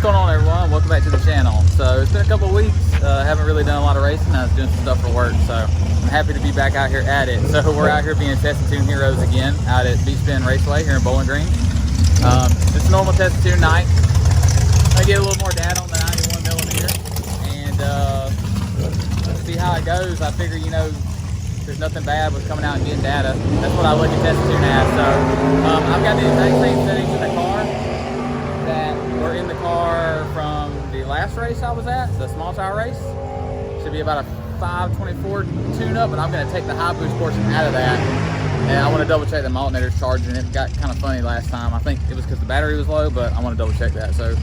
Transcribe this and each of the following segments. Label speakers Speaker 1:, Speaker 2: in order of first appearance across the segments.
Speaker 1: going on, everyone? Welcome back to the channel. So it's been a couple of weeks. Haven't really done a lot of racing. I was doing some stuff for work, so I'm happy to be back out here at it. So we're out here being Test and Tune heroes again out at Beach Bend Raceway here in Bowling Green. Just a normal Test and Tune night. I get a little more data on the 91mm and see how it goes. I figure, you know, there's nothing bad with coming out and getting data. That's what I look at Test and Tune as. So I've got the exact same settings in the car that were in the car from the last race I was at, the small tire race. Should be about a 524 tune-up, and I'm going to take the high boost portion out of that. And I want to double check that my alternator's charging. It got kind of funny last time. I think it was because the battery was low, but I want to double check that. So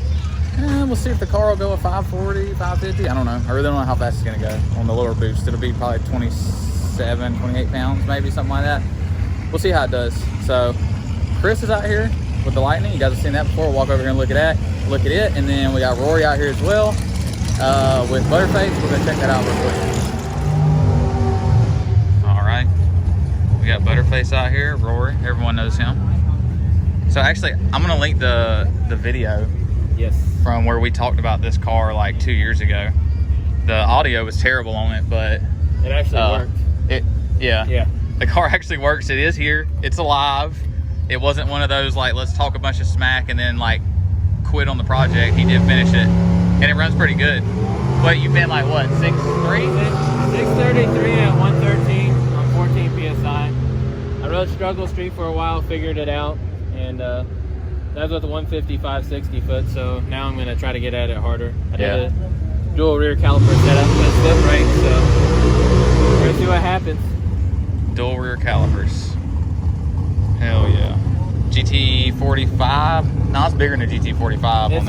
Speaker 1: we'll see if the car will go at 540, 550. I don't know. I really don't know how fast it's going to go on the lower boost. It'll be probably 27, 28 pounds, maybe something like that. We'll see how it does. So Chris is out here with the Lightning. You guys have seen that before. We'll walk over here and look at it. And then we got Rory out here as well with Butterface. We're going to check that out real quick. All right. We got Butterface out here. Rory. Everyone knows him. So actually, I'm going to link the video from where we talked about this car like 2 years ago. The audio was terrible on it, but
Speaker 2: it actually worked.
Speaker 1: Yeah. The car actually works. It is here. It's alive. It wasn't one of those like, let's talk a bunch of smack and then like quit on the project. He did finish it, and it runs pretty good. But you've been like what, 6'3"?
Speaker 2: 633 at 113 on 14 psi. I rode Struggle Street for a while, figured it out, and that was with the 150 560 foot. So now I'm gonna try to get at it harder. I did a dual rear caliper setup, that's still right. So we're gonna see what happens.
Speaker 1: Dual rear calipers. Hell yeah. GT45. No, it's bigger than a GT45.
Speaker 2: It's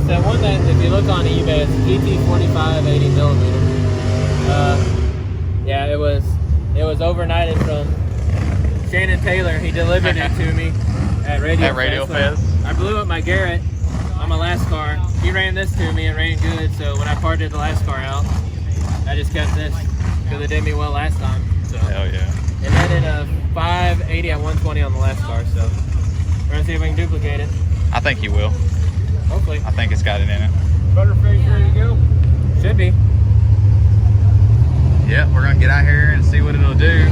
Speaker 2: that one that, if you look on eBay, it's GT45 80mm. Yeah, it was overnighted from Shannon Taylor. He delivered it to me at Radio Fest. I blew up my Garrett on my last car. He ran this to me. It ran good. So when I parted the last car out, I just kept this because it did me well last time. So.
Speaker 1: Hell yeah.
Speaker 2: And then in a 580 at 120 on the last car, so we're gonna see if we can duplicate it.
Speaker 1: I think you will.
Speaker 2: Hopefully.
Speaker 1: I think it's got it in it.
Speaker 2: Butterface ready to go? Should be.
Speaker 1: Yeah, we're gonna get out here and see what it'll do.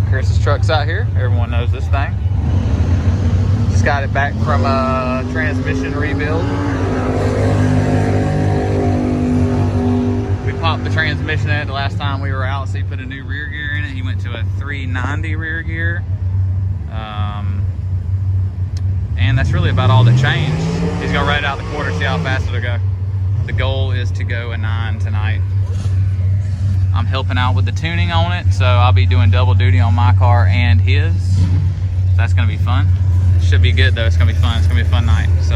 Speaker 1: Chris's truck's out here. Everyone knows this thing. Just got it back from a transmission rebuild. We popped the transmission in it the last time we were out, so he put a new rear gear in it. He went to a 390 rear gear. And that's really about all that changed. He's gonna ride it out the quarter, see how fast it'll go. The goal is to go a 9 tonight. I'm helping out with the tuning on it, so I'll be doing double duty on my car and his. That's gonna be fun. It should be good though. It's gonna be fun. It's gonna be a fun night. So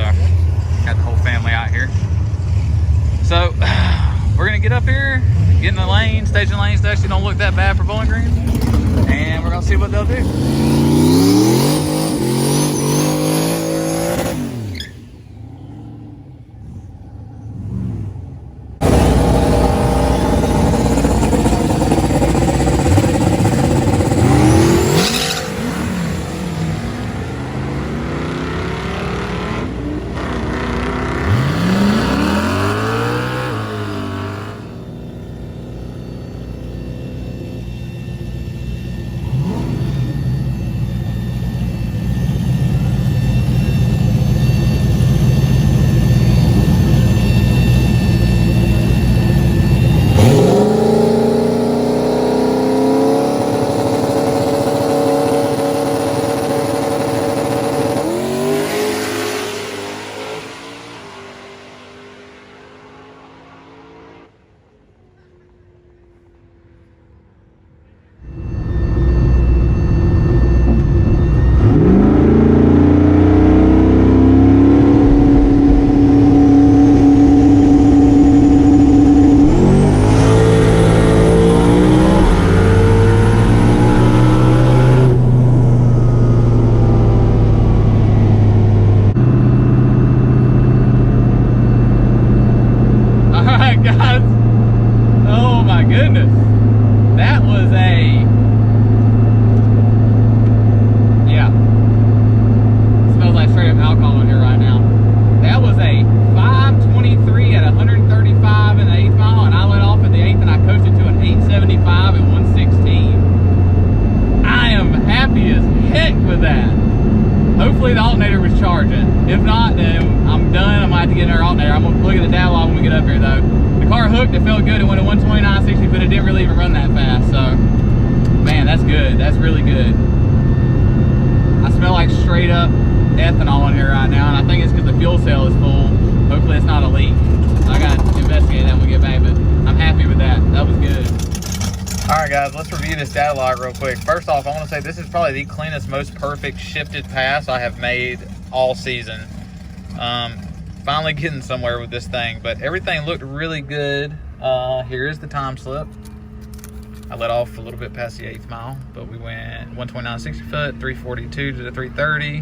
Speaker 1: got the whole family out here. So we're gonna get up here, get in the lane. Staging lanes actually don't look that bad for Bowling Green, and we're gonna see what they'll do. Guys, oh my goodness. That was yeah. Smells like straight up alcohol in here right now. That was a 523 at 135 in the 8th mile, and I let off at the 8th and I coasted to an 875 at 116. I am happy as heck with that. Hopefully the alternator was charging. If not, then I'm done. I might have to get another alternator. I'm gonna look at the data log when we get up here though. The car hooked, it felt good. It went at 129.60, but it didn't really even run that fast. So, man, that's good. That's really good. I smell like straight up ethanol in here right now, and I think it's because the fuel cell is full. Hopefully it's not a leak. I gotta investigate that when we get back, but I'm happy with that. That was good. All right, guys, let's review this data log real quick. First off, I want to say this is probably the cleanest, most perfect shifted pass I have made all season. Finally getting somewhere with this thing, but everything looked really good. Here is the time slip. I let off a little bit past the 8th mile, but we went 129.60 foot, 342 to the 330,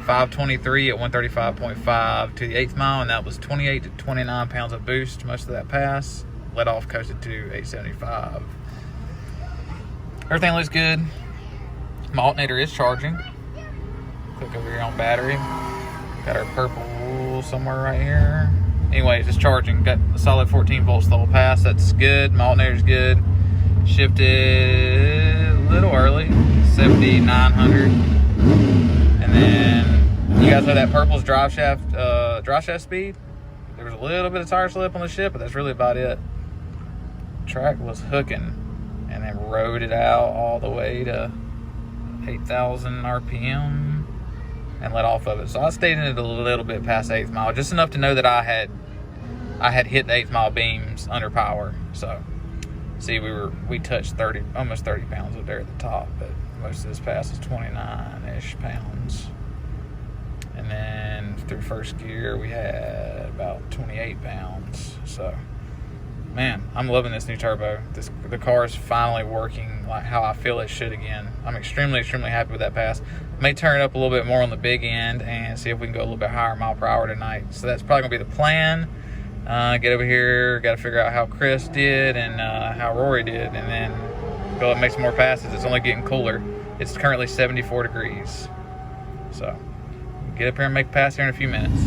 Speaker 1: 523 at 135.5 to the 8th mile, and that was 28 to 29 pounds of boost most of that pass. Let off, coasted to 875. Everything looks good. My alternator is charging. Click over here on battery. Got our purple somewhere right here. Anyways, it's charging. Got a solid 14 volts the whole pass. That's good. My alternator's good. Shifted a little early, 7,900. And then you guys know that purple's drive shaft speed. There was a little bit of tire slip on the ship, but that's really about it. Track was hooking, and then rode it out all the way to 8,000 RPM and let off of it. So I stayed in it a little bit past 8th mile, just enough to know that I had hit the 8th mile beams under power. So see, we touched almost 30 pounds up there at the top, but most of this pass is 29-ish pounds. And then through first gear, we had about 28 pounds. So, man, I'm loving this new turbo. The car is finally working like how I feel it should again. I'm extremely, extremely happy with that pass. May turn it up a little bit more on the big end and see if we can go a little bit higher mile per hour tonight. So that's probably gonna be the plan. Get over here, got to figure out how Chris did and how Rory did, and then go and make some more passes. It's only getting cooler. It's currently 74 degrees. So, get up here and make a pass here in a few minutes.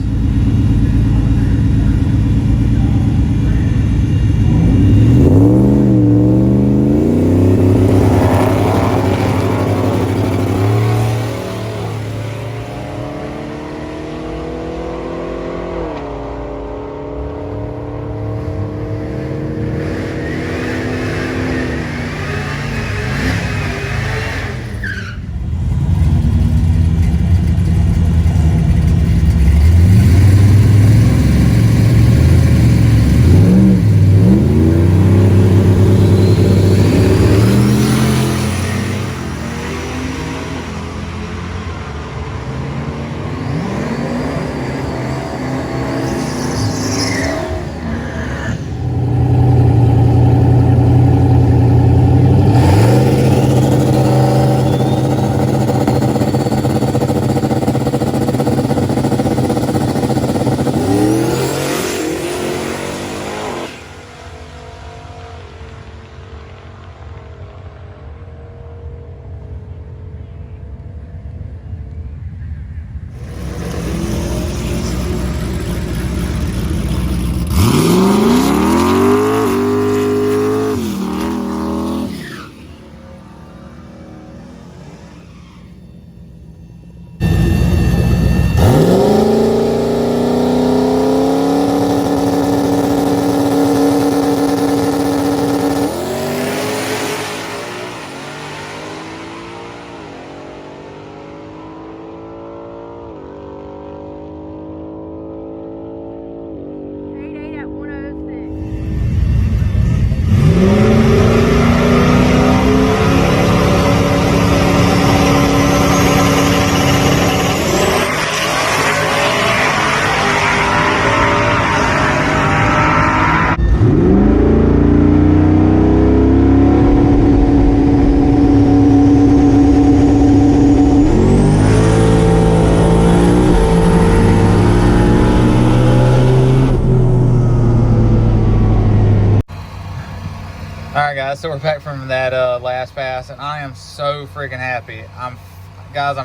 Speaker 1: guys, so we're back from that last pass, and I am so freaking happy. I'm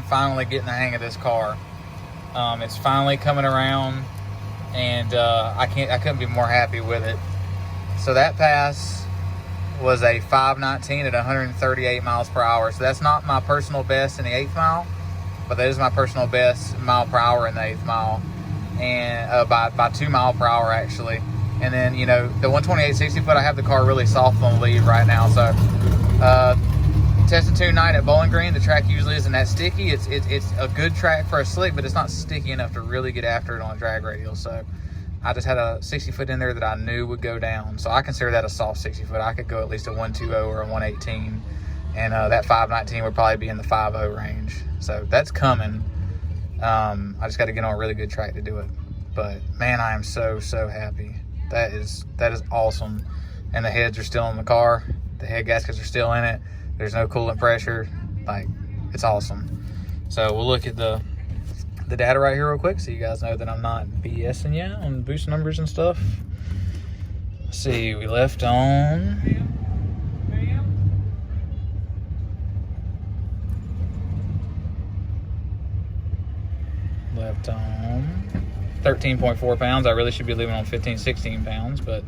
Speaker 1: finally getting the hang of this car. It's finally coming around, and I couldn't be more happy with it. So that pass was a 519 at 138 miles per hour. So that's not my personal best in the 8th mile, but that is my personal best mile per hour in the 8th mile, and by 2 mile per hour actually. And then, you know, the 128 60 foot, I have the car really soft on the lead right now. So, test and tune night at Bowling Green. The track usually isn't that sticky. It's a good track for a slick, but it's not sticky enough to really get after it on a drag radial. So, I just had a 60 foot in there that I knew would go down. So, I consider that a soft 60 foot. I could go at least a 120 or a 118. And that 519 would probably be in the 50 range. So, that's coming. I just got to get on a really good track to do it. But, man, I am so, so happy. That is awesome. And the heads are still in the car. The head gaskets are still in it. There's no coolant pressure. Like, it's awesome. So we'll look at the data right here real quick so you guys know that I'm not BSing you on boost numbers and stuff. Let's see, we left on 13.4 pounds. I really should be leaving on 15, 16 pounds, but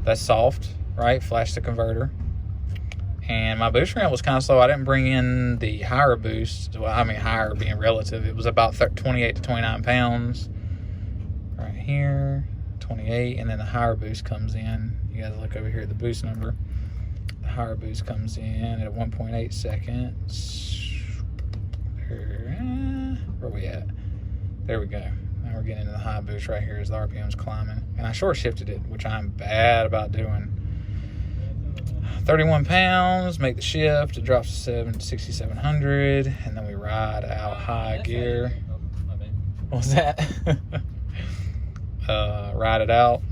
Speaker 1: that's soft, right? Flash the converter. And my boost ramp was kind of slow. I didn't bring in the higher boost. Well, I mean, higher being relative. It was about 28 to 29 pounds right here, 28. And then the higher boost comes in. You guys look over here at the boost number. The higher boost comes in at 1.8 seconds. Where are we at? There we go. Now we're getting into the high boost right here as the RPM's climbing. And I short shifted it, which I'm bad about doing. 31 pounds, make the shift. It drops to 6,700. And then we ride out high gear. What was that? Ride it out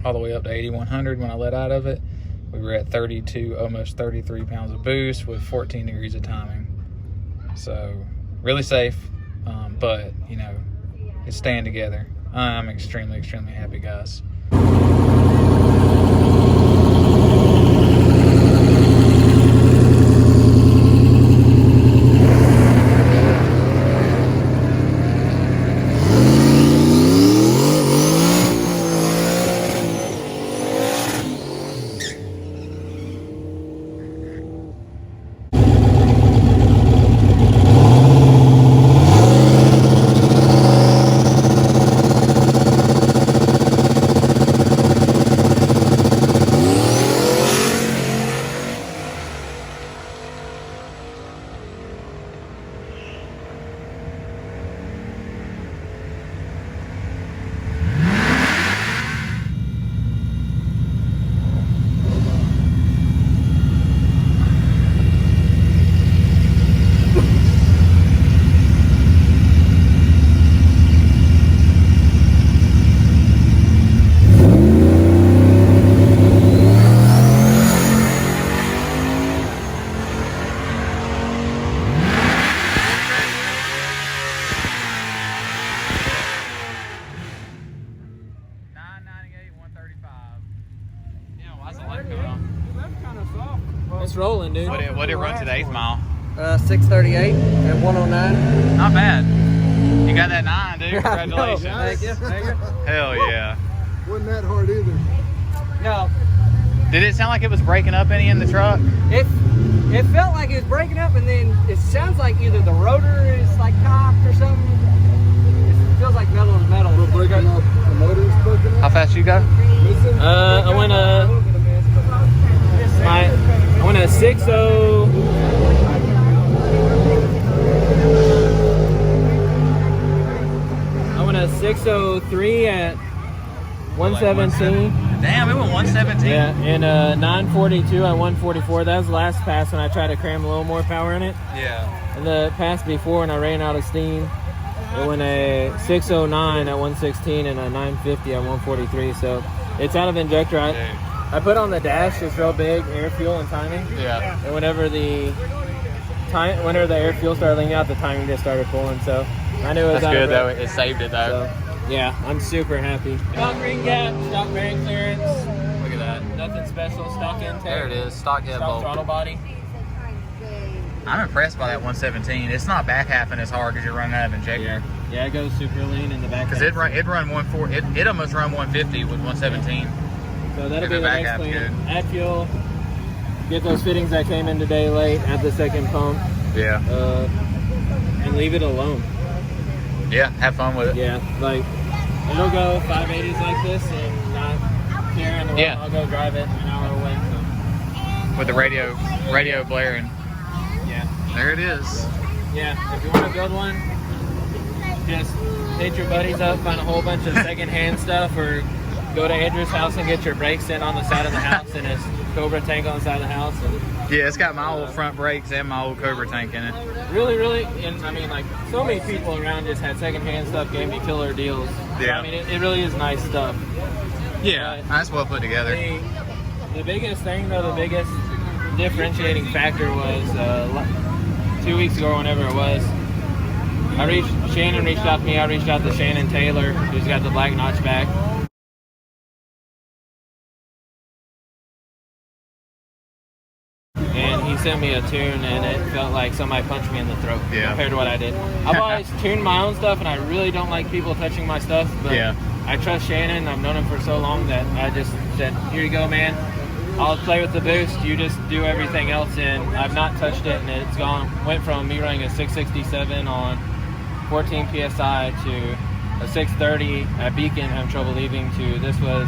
Speaker 1: all the way up to 8,100 when I let out of it. We were at 32, almost 33 pounds of boost with 14 degrees of timing. So really safe, but you know, it's staying together. I'm extremely, extremely happy, guys.
Speaker 2: It's rolling, dude.
Speaker 1: What did it run to the 8th mile?
Speaker 3: 638 at 109.
Speaker 1: Not bad. You got that 9, dude. Congratulations.
Speaker 3: Thank you. Thank you.
Speaker 1: Hell yeah.
Speaker 4: Wasn't that hard either.
Speaker 3: No,
Speaker 1: Did it sound like it was breaking up any in the truck?
Speaker 3: it felt like it was breaking up, and then it sounds like either the rotor is like cocked or something. It feels like metal to metal.
Speaker 4: We're breaking up. The motor's breaking up.
Speaker 1: How fast you go?
Speaker 4: Listen.
Speaker 2: I went a 60. I went a 603 at 117.
Speaker 1: Damn, it went 117.
Speaker 2: Yeah, and 942 at 144. That was the last pass when I tried to cram a little more power in it.
Speaker 1: Yeah.
Speaker 2: And the pass before when I ran out of steam, it went a 609 at 116 and a 950 at 143. So it's out of injector. I put on the dash, it's real big, air, fuel, and timing.
Speaker 1: Yeah.
Speaker 2: And whenever the air fuel started leaking out, the timing just started pulling. So I knew it was
Speaker 1: That's
Speaker 2: out
Speaker 1: good
Speaker 2: of
Speaker 1: though.
Speaker 2: breath.
Speaker 1: It saved it though.
Speaker 2: So, yeah, I'm super happy. Stock ring gap, stock bearing clearance.
Speaker 1: Look at that.
Speaker 2: Nothing special. Stock intake.
Speaker 1: There it is, stock head
Speaker 2: Stock
Speaker 1: bolt.
Speaker 2: throttle body.
Speaker 1: I'm impressed by that 117. It's not back halfing as hard because you're running out of injector.
Speaker 2: Yeah, it goes super lean in the back.
Speaker 1: Because it run 140. It almost run 150 with 117.
Speaker 2: So that'll
Speaker 1: If
Speaker 2: be
Speaker 1: the
Speaker 2: the
Speaker 1: back
Speaker 2: next
Speaker 1: half's
Speaker 2: clean.
Speaker 1: good.
Speaker 2: Add fuel. Get those fittings that came in today late. Add the second pump.
Speaker 1: Yeah.
Speaker 2: And leave it alone.
Speaker 1: Yeah. Have fun with it.
Speaker 2: Yeah, like it'll go 580s like this and not care in the way.
Speaker 1: Yeah.
Speaker 2: I'll go drive it an hour away. So.
Speaker 1: With the radio blaring.
Speaker 2: Yeah.
Speaker 1: There it is.
Speaker 2: Yeah. If you want to build one, just hit your buddies up, find a whole bunch of secondhand stuff, or go to Andrew's house and get your brakes in on the side of the house and his Cobra tank on the side of the house. And
Speaker 1: Yeah, it's got my old front brakes and my old Cobra tank in it.
Speaker 2: really, and I mean, like, so many people around just had secondhand stuff, gave me killer deals.
Speaker 1: Yeah.
Speaker 2: I mean, it really is nice stuff.
Speaker 1: Yeah, that's well put together.
Speaker 2: The biggest thing, though, the biggest differentiating factor was 2 weeks ago, whenever it was, Shannon reached out to me. I reached out to Shannon Taylor, who's got the black notchback. And he sent me a tune, and it felt like somebody punched me in the throat compared to what I did. I've always tuned my own stuff, and I really don't like people touching my stuff. But I trust Shannon. I've known him for so long that I just said, here you go, man. I'll play with the boost. You just do everything else. And I've not touched it, and it's went from me running a 667 on 14 PSI to a 630 at Beacon, having trouble leaving, to this was,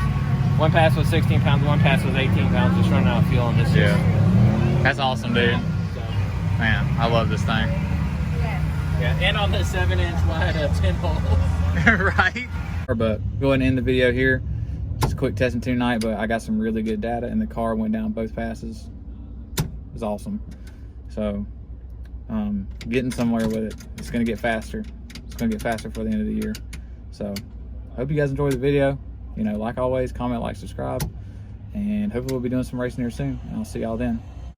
Speaker 2: one pass was 16 pounds, one pass was 18 pounds, just running out of fuel. And this
Speaker 1: That's awesome, dude. Man, I love this thing.
Speaker 2: Yeah, and on the 7-inch wide 10 hole.
Speaker 1: Right? But go ahead and end the video here. Just a quick test and tune night, but I got some really good data, and the car went down both passes. It was awesome. So, getting somewhere with it. It's going to get faster. It's going to get faster for the end of the year. So, I hope you guys enjoyed the video. You know, like always, comment, like, subscribe. And hopefully we'll be doing some racing here soon. And I'll see y'all then.